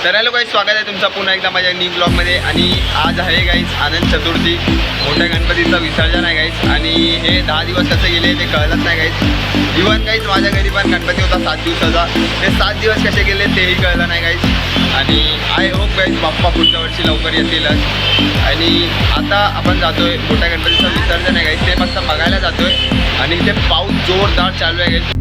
तर hello guys, स्वागत आहे तुमचं पुन्हा एकदा माझ्या न्यू ब्लॉगमध्ये. आणि आज आहे गाईज आनंद चतुर्थी. मोठ्या गणपतीचं विसर्जन आहे गाईज. आणि हे 10 दिवस कसे गेले ते कळलंच नाही गाईज. इव्हन गाईज माझ्या घरी पण गणपती होता 7 दिवसाचा. ते 7 दिवस कसे गेले तेही कळलं नाही गाईज. आणि आय होप गाईज बाप्पा पुढच्या वर्षी लवकर येतीलच. आणि आता आपण जातोय मोठ्या गणपतीचं विसर्जन आहे गाईज, ते फक्त बघायला जातोय. आणि ते पाऊस जोरदार चालू आहे गाईज.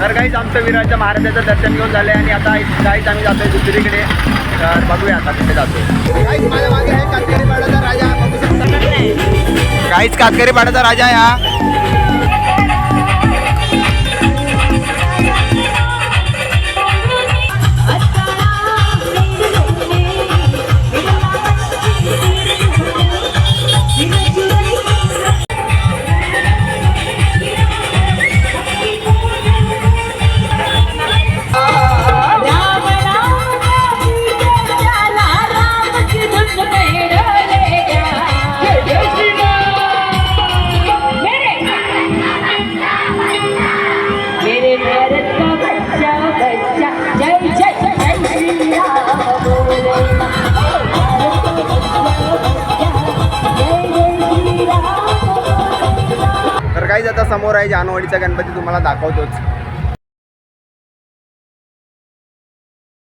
तर गाईज आमचं विराटच्या महाराजाचं दर्शन घेऊन झालं आहे. आणि आता गाईज आम्ही जातोय दुसरीकडे. तर बघूया आता कुठे जातोय. गाईज माझ्या मागे आहे कातकरी पाड्याचा राजा. गाईज कातकरी पाड्याचा राजा आहे हा. तर गाईज आता समोर आहे जानवाडीचा गणपती, तुम्हाला दाखवतोच.